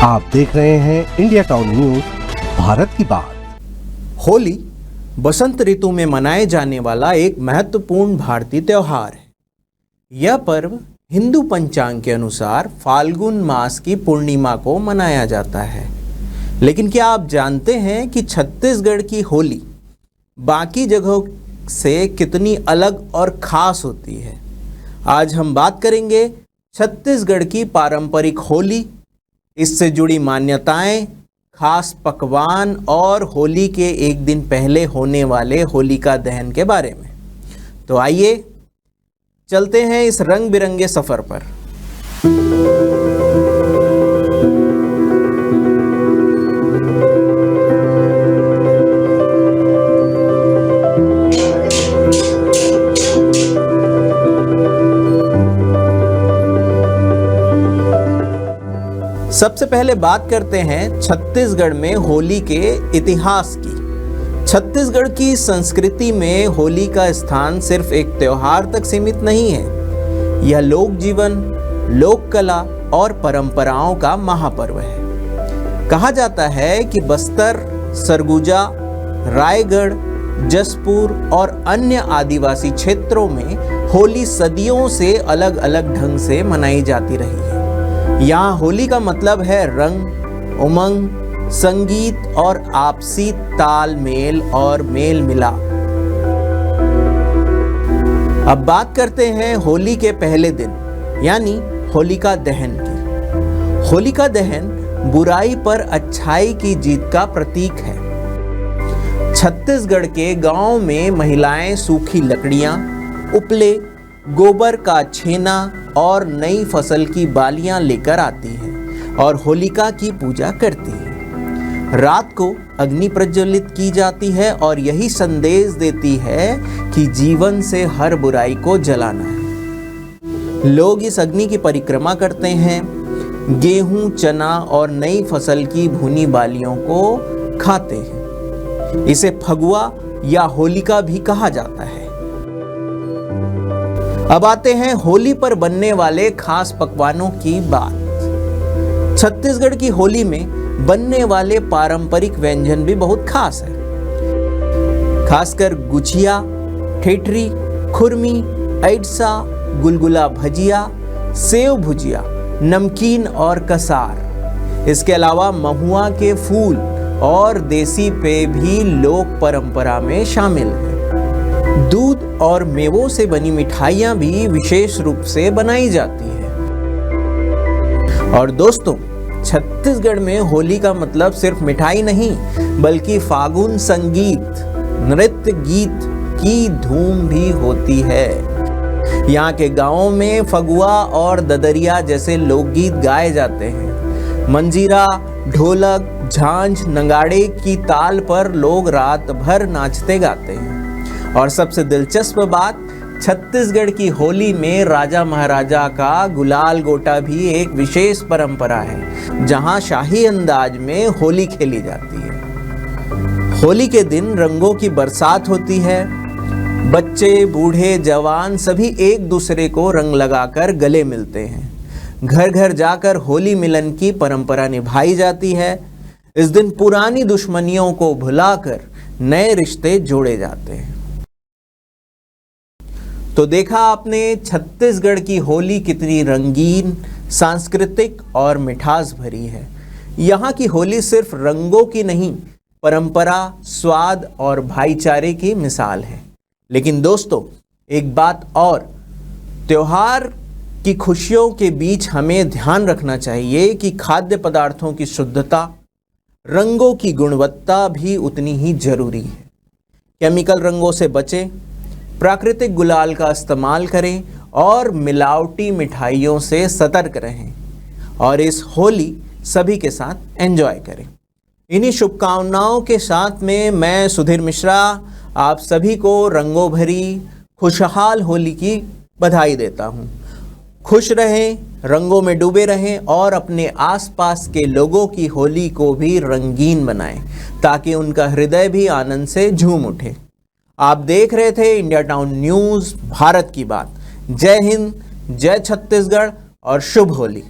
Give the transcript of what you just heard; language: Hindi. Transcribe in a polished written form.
आप देख रहे हैं इंडिया टाउन न्यूज भारत की बात। होली बसंत ऋतु में मनाए जाने वाला एक महत्वपूर्ण भारतीय त्योहार है। यह पर्व हिंदू पंचांग के अनुसार फाल्गुन मास की पूर्णिमा को मनाया जाता है। लेकिन क्या आप जानते हैं कि छत्तीसगढ़ की होली बाकी जगहों से कितनी अलग और ख़ास होती है? आज हम बात करेंगे छत्तीसगढ़ की पारंपरिक होली, इससे जुड़ी मान्यताएं, खास पकवान और होली के एक दिन पहले होने वाले होलिका दहन के बारे में। तो आइए चलते हैं इस रंग बिरंगे सफर पर। सबसे पहले बात करते हैं छत्तीसगढ़ में होली के इतिहास की। छत्तीसगढ़ की संस्कृति में होली का स्थान सिर्फ एक त्योहार तक सीमित नहीं है। यह लोक जीवन, लोक कला और परंपराओं का महापर्व है। कहा जाता है कि बस्तर, सरगुजा, रायगढ़, जसपुर और अन्य आदिवासी क्षेत्रों में होली सदियों से अलग अलग ढंग से मनाई जाती रही है। यहाँ होली का मतलब है रंग, उमंग, संगीत और आपसी तालमेल और मेल मिलाप। अब बात करते हैं होली के पहले दिन यानी होलिका दहन की। होलिका दहन बुराई पर अच्छाई की जीत का प्रतीक है। छत्तीसगढ़ के गांव में महिलाएं सूखी लकड़ियां, उपले, गोबर का छेना और नई फसल की बालियां लेकर आती हैं और होलिका की पूजा करती हैं। रात को अग्नि प्रज्वलित की जाती है और यही संदेश देती है कि जीवन से हर बुराई को जलाना है। लोग इस अग्नि की परिक्रमा करते हैं, गेहूं, चना और नई फसल की भुनी बालियों को खाते हैं। इसे फगुआ या होलिका भी कहा जाता है। अब आते हैं होली पर बनने वाले खास पकवानों की बात। छत्तीसगढ़ की होली में बनने वाले पारंपरिक व्यंजन भी बहुत खास है। खासकर गुझिया, ठेठरी, खुरमी, ऐडसा, गुलगुला भजिया, सेव भुजिया, नमकीन और कसार। इसके अलावा महुआ के फूल और देसी पेय भी लोक परंपरा में शामिल है। दूध और मेवों से बनी मिठाइयां भी विशेष रूप से बनाई जाती है। और दोस्तों, छत्तीसगढ़ में होली का मतलब सिर्फ मिठाई नहीं बल्कि फागुन संगीत, नृत्य गीत की धूम भी होती है। यहाँ के गांवों में फगुआ और ददरिया जैसे लोकगीत गाए जाते हैं। मंजीरा, ढोलक, झांझ, नगाड़े की ताल पर लोग रात भर नाचते गाते हैं। और सबसे दिलचस्प बात, छत्तीसगढ़ की होली में राजा महाराजा का गुलाल गोटा भी एक विशेष परंपरा है, जहां शाही अंदाज में होली खेली जाती है। होली के दिन रंगों की बरसात होती है। बच्चे, बूढ़े, जवान सभी एक दूसरे को रंग लगाकर गले मिलते हैं। घर घर जाकर होली मिलन की परंपरा निभाई जाती है। इस दिन पुरानी दुश्मनियों को भुलाकर नए रिश्ते जोड़े जाते हैं। तो देखा आपने छत्तीसगढ़ की होली कितनी रंगीन, सांस्कृतिक और मिठास भरी है। यहाँ की होली सिर्फ रंगों की नहीं, परंपरा, स्वाद और भाईचारे की मिसाल है। लेकिन दोस्तों, एक बात और, त्योहार की खुशियों के बीच हमें ध्यान रखना चाहिए कि खाद्य पदार्थों की शुद्धता, रंगों की गुणवत्ता भी उतनी ही जरूरी है। केमिकल रंगों से बचें, प्राकृतिक गुलाल का इस्तेमाल करें और मिलावटी मिठाइयों से सतर्क रहें और इस होली सभी के साथ एंजॉय करें। इन्हीं शुभकामनाओं के साथ में मैं सुधीर मिश्रा आप सभी को रंगों भरी खुशहाल होली की बधाई देता हूं। खुश रहें, रंगों में डूबे रहें और अपने आसपास के लोगों की होली को भी रंगीन बनाएं ताकि उनका हृदय भी आनंद से झूम उठे। आप देख रहे थे इंडिया टाउन न्यूज़ भारत की बात। जय हिंद, जय छत्तीसगढ़ और शुभ होली।